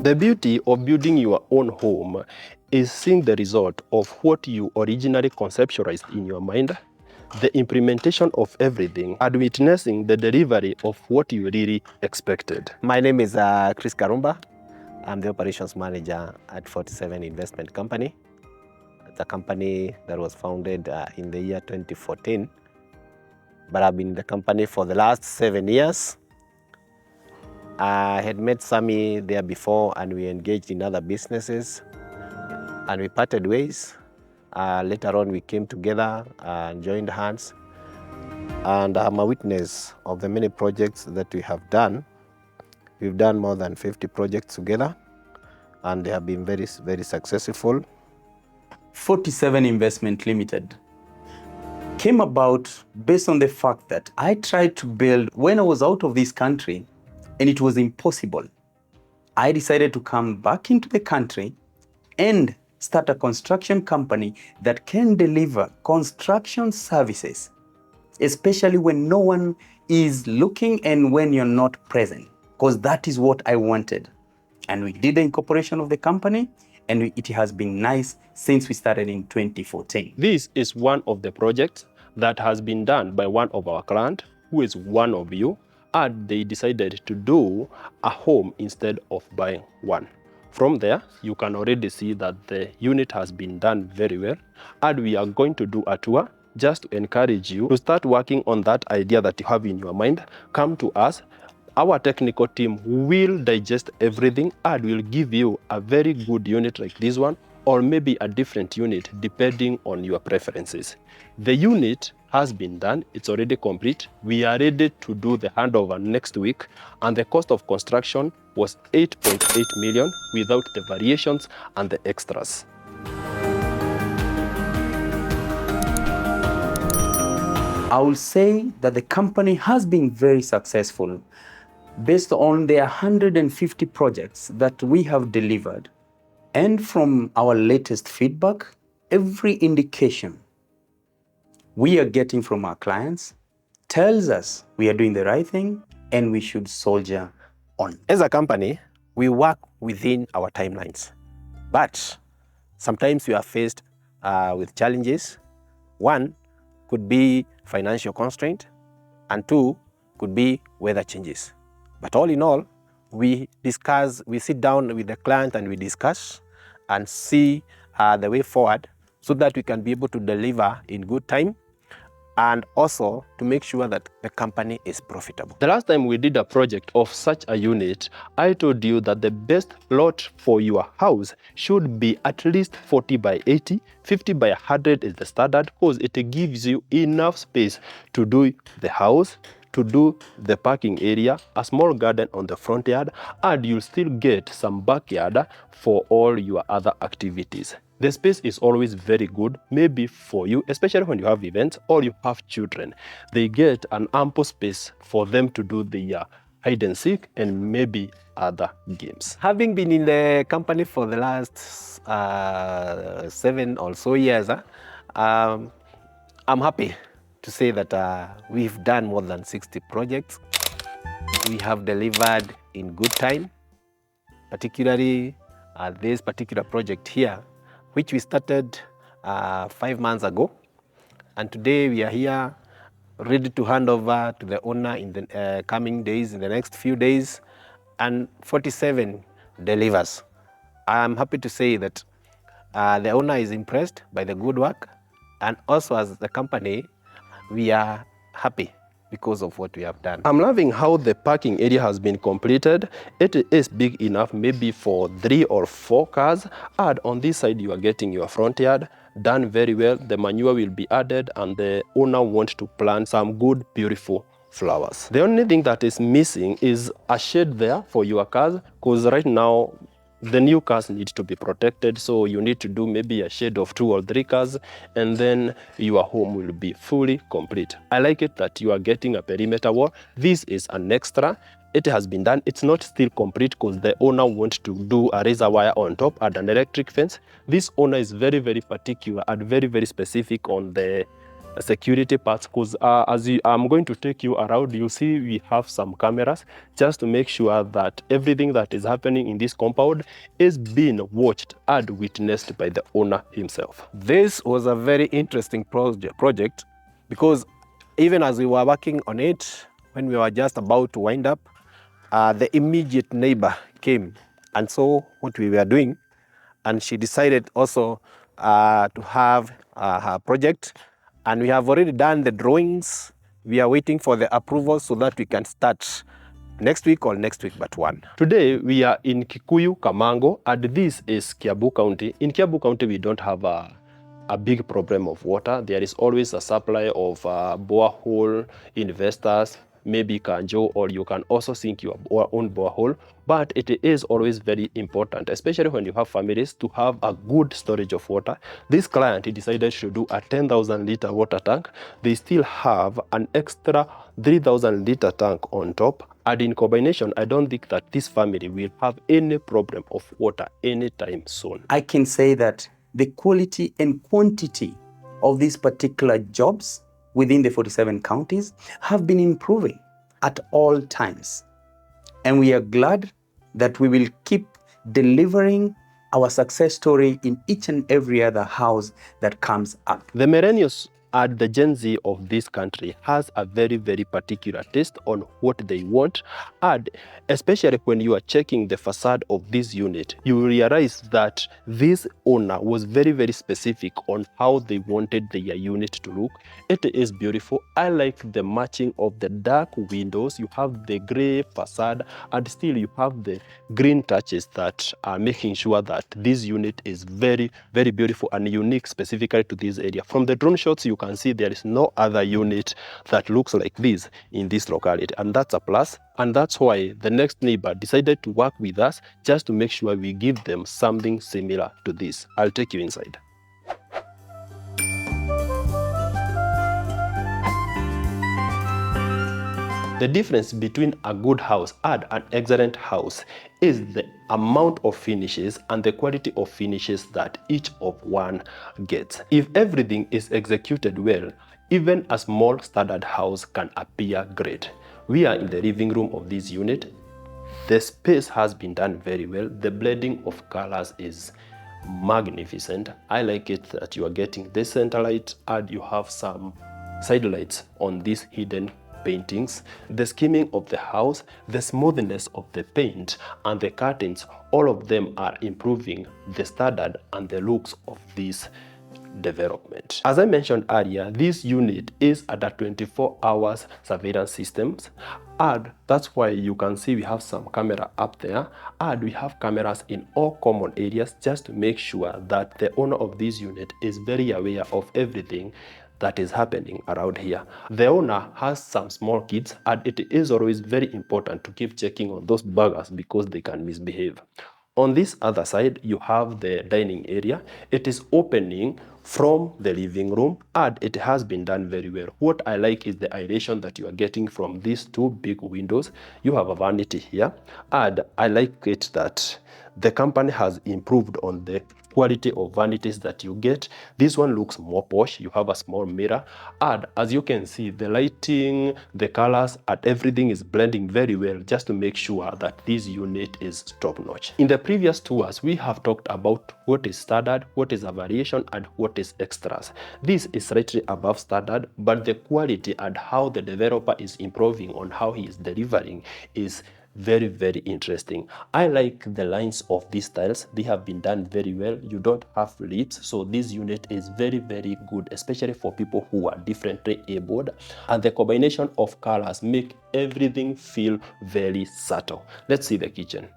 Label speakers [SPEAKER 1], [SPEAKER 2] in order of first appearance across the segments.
[SPEAKER 1] The beauty of building your own home is seeing the result of what you originally conceptualized in your mind, the implementation of everything, and witnessing the delivery of what you really expected.
[SPEAKER 2] My name is Chris Karumba. I'm the operations manager at 47 Investment Company. It's a company that was founded in the year 2014, but I've been in the company for the last 7 years. I had met Sammy there before and we engaged in other businesses and we parted ways. Later on we came together and joined hands, and I'm a witness of the many projects that we have done. We've done more than 50 projects together and they have been very, very successful.
[SPEAKER 3] 47 Investment Limited came about based on the fact that I tried to build when I was out of this country and it was impossible. I decided to come back into the country and start a construction company that can deliver construction services, especially when no one is looking and when you're not present, because that is what I wanted. And we did the incorporation of the company, and it has been nice since we started in 2014.
[SPEAKER 1] This is one of the projects that has been done by one of our clients, who is one of you, and they decided to do a home instead of buying one. From there, you can already see that the unit has been done very well, and we are going to do a tour just to encourage you to start working on that idea that you have in your mind. Come to us. Our technical team will digest everything and will give you a very good unit like this one, or maybe a different unit depending on your preferences. The unit has been done, it's already complete. We are ready to do the handover next week, and the cost of construction was 8.8 million without the variations and the extras.
[SPEAKER 3] I will say that the company has been very successful based on the 150 projects that we have delivered. And from our latest feedback, every indication we are getting from our clients tells us we are doing the right thing and we should soldier on.
[SPEAKER 2] As a company, we work within our timelines, but sometimes we are faced with challenges. One could be financial constraint, and two could be weather changes. But all in all, we sit down with the client and we discuss and see the way forward so that we can be able to deliver in good time and also to make sure that the company is profitable.
[SPEAKER 1] The last time we did a project of such a unit, I told you that the best lot for your house should be at least 40 by 80, 50 by 100 is the standard, because it gives you enough space to do the house, to do the parking area, a small garden on the front yard, and you'll still get some backyard for all your other activities. The space is always very good, maybe for you, especially when you have events or you have children. They get an ample space for them to do the hide and seek and maybe other games.
[SPEAKER 2] Having been in the company for the last 7 or so years, I'm happy to say that we've done more than 60 projects. We have delivered in good time, particularly this particular project here, which we started 5 months ago. And today we are here ready to hand over to the owner in the coming days, in the next few days, and 47 delivers. I'm happy to say that the owner is impressed by the good work, and also as the company, we are happy because of what we have done.
[SPEAKER 1] I'm loving how the parking area has been completed. It is big enough maybe for 3 or 4 cars, and on this side you are getting your front yard done very well. The manure will be added and the owner wants to plant some good beautiful flowers. The only thing that is missing is a shade there for your cars, because right now the new cars need to be protected, so you need to do maybe a shade of 2 or 3 cars, and then your home will be fully complete. I like it that you are getting a perimeter wall. This is an extra. It has been done. It's not still complete because the owner wants to do a razor wire on top and an electric fence. This owner is very, very particular and very, very specific on the security parts, because I'm going to take you around, you see we have some cameras just to make sure that everything that is happening in this compound is being watched and witnessed by the owner himself.
[SPEAKER 2] This was a very interesting project because even as we were working on it, when we were just about to wind up, the immediate neighbor came and saw what we were doing, and she decided also to have her project, and we have already done the drawings. We are waiting for the approval so that we can start next week or next week but one.
[SPEAKER 1] Today we are in KIkuyu Kamangu, and this is Kiambu County. In Kiambu County we don't have a big problem of water. There is always a supply of borehole investors, maybe Kanjo, or you can also sink your own borehole. But it is always very important, especially when you have families, to have a good storage of water. This client decided to do a 10,000 liter water tank. They still have an extra 3,000 liter tank on top. And in combination, I don't think that this family will have any problem of water anytime soon.
[SPEAKER 3] I can say that the quality and quantity of these particular jobs within the 47 counties have been improving at all times. And we are glad that we will keep delivering our success story in each and every other house that comes up.
[SPEAKER 1] The millennials and the Gen Z of this country has a very, very particular taste on what they want, and especially when you are checking the facade of this unit, you realize that this owner was very, very specific on how they wanted their unit to look. It is beautiful. I like the matching of the dark windows. You have the gray facade, and still you have the green touches that are making sure that this unit is very, very beautiful and unique specifically to this area. From the drone shots, you can see there is no other unit that looks like this in this locality, and that's a plus. And that's why the next neighbor decided to work with us just to make sure we give them something similar to this. I'll take you inside. The difference between a good house and an excellent house is the amount of finishes and the quality of finishes that each of one gets. If everything is executed well, even a small standard house can appear great. We are in the living room of this unit. The space has been done very well. The blending of colors is magnificent. I like it that you are getting the center light and you have some side lights on these hidden paintings. The skimming of the house, the smoothness of the paint, and the curtains, all of them are improving the standard and the looks of this development. As I mentioned earlier, this unit is under 24 hours surveillance systems, and that's why you can see we have some camera up there, and we have cameras in all common areas just to make sure that the owner of this unit is very aware of everything that is happening around here. The owner has some small kids, and it is always very important to keep checking on those buggers because they can misbehave. On this other side, you have the dining area. It is opening from the living room, and it has been done very well. What I like is the aeration that you are getting from these two big windows. You have a vanity here, and I like it that the company has improved on the quality of vanities that you get. This one looks more posh. You have a small mirror, and as you can see, the lighting, the colors, and everything is blending very well just to make sure that this unit is top-notch. In the previous tours, we have talked about what is standard, what is a variation, and what is extras. This is slightly above standard, but the quality and how the developer is improving on how he is delivering is very, very interesting. I like the lines of these tiles. They have been done very well. You don't have lips, so this unit is very, very good, especially for people who are differently abled, and the combination of colors make everything feel very subtle. Let's see the kitchen.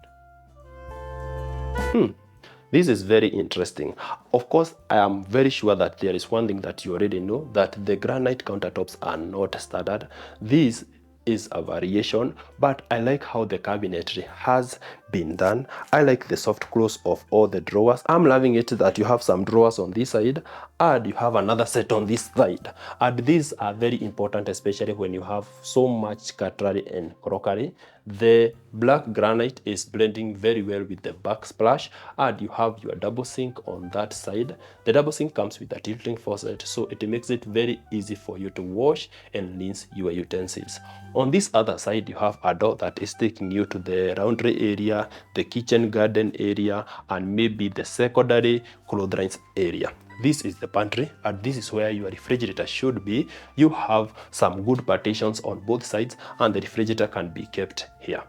[SPEAKER 1] This is very interesting. Of course, I am very sure that there is one thing that you already know, that the granite countertops are not standard. This is a variation, but I like how the cabinetry has been done. I like the soft close of all the drawers. I'm loving it that you have some drawers on this side and you have another set on this side. And these are very important, especially when you have so much cutlery and crockery. The black granite is blending very well with the backsplash, and you have your double sink on that side. The double sink comes with a tilting faucet, so it makes it very easy for you to wash and rinse your utensils. On this other side, you have a door that is taking you to the laundry area, the kitchen garden area, and maybe the secondary clotheslines area. This is the pantry, and this is where your refrigerator should be. You have some good partitions on both sides, and the refrigerator can be kept here.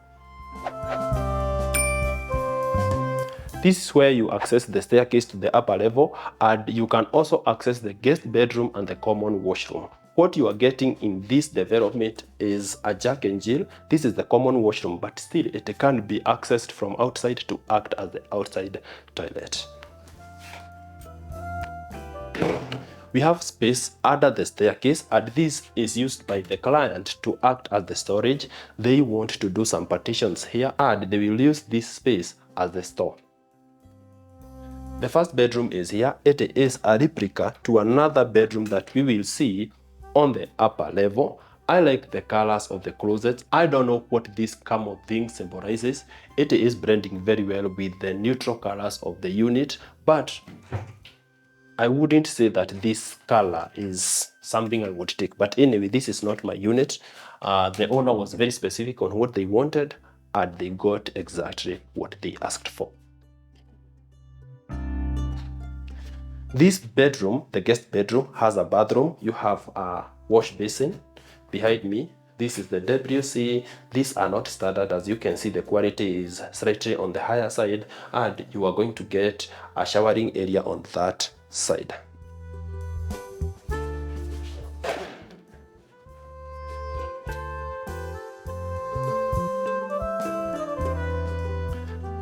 [SPEAKER 1] This is where you access the staircase to the upper level, and you can also access the guest bedroom and the common washroom. What you are getting in this development is a Jack and Jill. This is the common washroom, but still it can be accessed from outside to act as the outside toilet. We have space under the staircase, and this is used by the client to act as the storage. They want to do some partitions here, and they will use this space as the store. The first bedroom is here. It is a replica to another bedroom that we will see on the upper level. I like the colors of the closets. I don't know what this camel thing symbolizes. It is blending very well with the neutral colors of the unit, but I wouldn't say that this color is something I would take. But anyway, this is not my unit. The owner was very specific on what they wanted, and they got exactly what they asked for. This bedroom, the guest bedroom, has a bathroom. You have a wash basin behind me. This is the WC. These are not standard. As you can see, the quality is slightly on the higher side, and you are going to get a showering area on that side.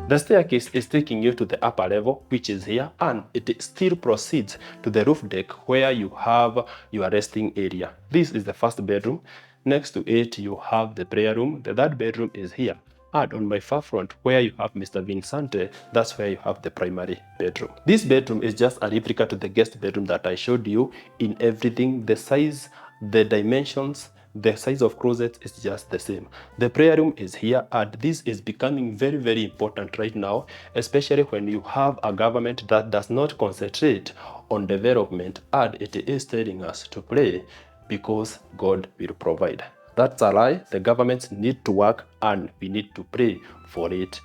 [SPEAKER 1] The staircase is taking you to the upper level, which is here, and it still proceeds to the roof deck where you have your resting area. This is the first bedroom. Next to it, you have the prayer room. The third bedroom is here. And on my far front, where you have Mr. Vincente, that's where you have the primary bedroom. This bedroom is just a replica to the guest bedroom that I showed you in everything. The size, the dimensions, the size of closet is just the same. The prayer room is here, and this is becoming very, very important right now, especially when you have a government that does not concentrate on development, and it is telling us to pray because God will provide. That's a lie. The governments need to work, and we need to pray for it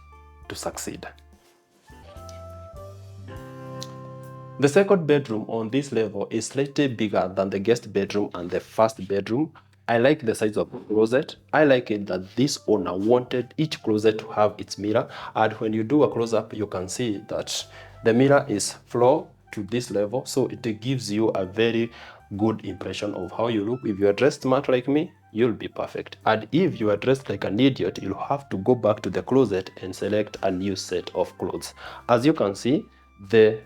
[SPEAKER 1] to succeed. The second bedroom on this level is slightly bigger than the guest bedroom and the first bedroom. I like the size of the closet. I like it that this owner wanted each closet to have its mirror, and when you do a close-up, you can see that the mirror is floor to this level, so it gives you a very good impression of how you look. If you are dressed smart like me, you'll be perfect. And if you are dressed like an idiot, you'll have to go back to the closet and select a new set of clothes. As you can see, the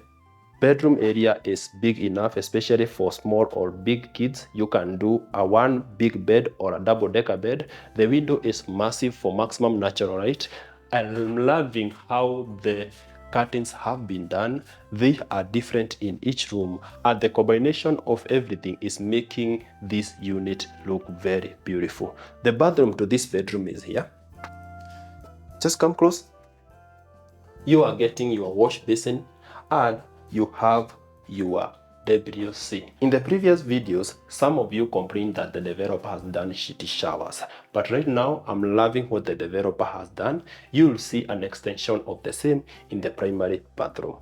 [SPEAKER 1] bedroom area is big enough, especially for small or big kids. You can do a one big bed or a double-decker bed. The window is massive for maximum natural light. I'm loving how the curtains have been done. They are different in each room, and the combination of everything is making this unit look very beautiful. The bathroom to this bedroom is here. Just come close. You are getting your wash basin, and you have your WC. In the previous videos, some of you complained that the developer has done shitty showers, but right now I'm loving what the developer has done. You'll see an extension of the same in the primary bathroom.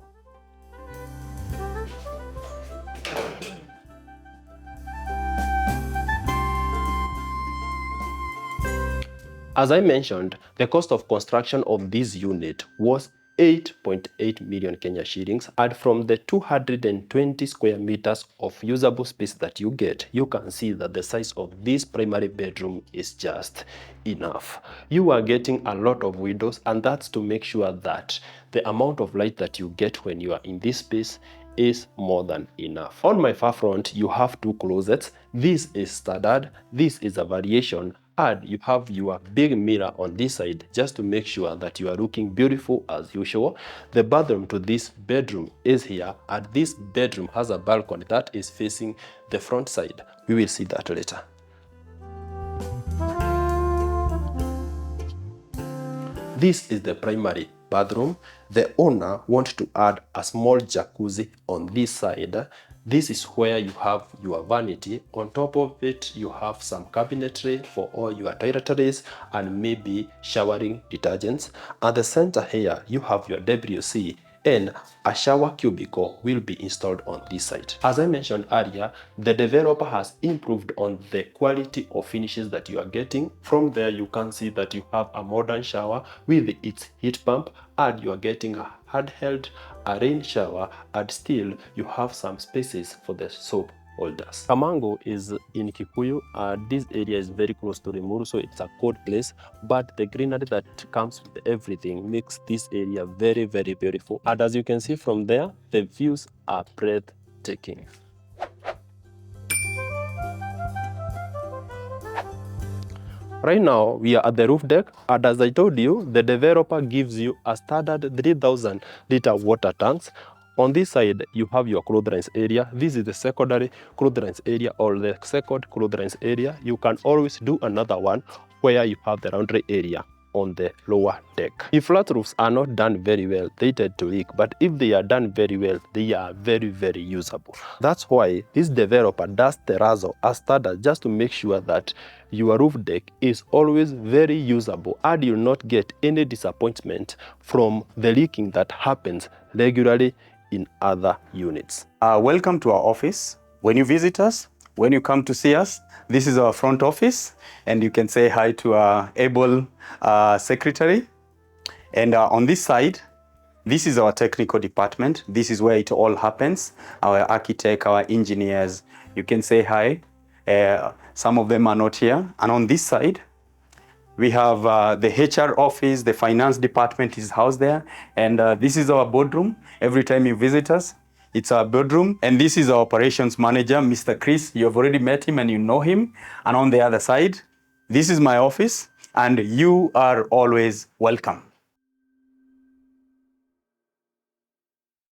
[SPEAKER 1] As I mentioned, the cost of construction of this unit was 8.8 million Kenya shillings, and from the 220 square meters of usable space that you get, you can see that the size of this primary bedroom is just enough. You are getting a lot of windows, and that's to make sure that the amount of light that you get when you are in this space is more than enough. On my far front, you have two closets. This is standard, this is a variation, and you have your big mirror on this side just to make sure that you are looking beautiful as usual. The bathroom to this bedroom is here, and this bedroom has a balcony that is facing the front side. We will see that later. This is the primary bathroom. The owner wants to add a small jacuzzi on this side. This is where you have your vanity. On top of it, you have some cabinetry for all your toiletries and maybe showering detergents. At the center here, you have your WC, and a shower cubicle will be installed on this side. As I mentioned earlier, the developer has improved on the quality of finishes that you are getting. From there, you can see that you have a modern shower with its heat pump, and you are getting a handheld, a rain shower, and still you have some spaces for the soap holders. Kamangu is in Kikuyu. This area is very close to Rimuru, so it's a cold place, but the greenery that comes with everything makes this area very, very beautiful. And as you can see from there, the views are breathtaking. Right now, we are at the roof deck, and as I told you, the developer gives you a standard 3,000 liter water tanks. On this side, you have your clotheslines area. This is the secondary clotheslines area or the second clotheslines area. You can always do another one where you have the laundry area on the lower deck. If flat roofs are not done very well, they tend to leak, but if they are done very well, they are very, very usable. That's why this developer does terrazzo as standard, just to make sure that your roof deck is always very usable and you'll not get any disappointment from the leaking that happens regularly in other units.
[SPEAKER 3] Welcome to our office. When you visit us, when you come to see us, this is our front office, and you can say hi to our able secretary. And on this side, this is our technical department. This is where it all happens. Our architect, our engineers, you can say hi. Some of them are not here. And on this side, we have the HR office, the finance department is housed there. And this is our boardroom. Every time you visit us, it's our boardroom. And this is our operations manager, Mr. Chris. You have already met him and you know him. And on the other side, this is my office, and you are always welcome.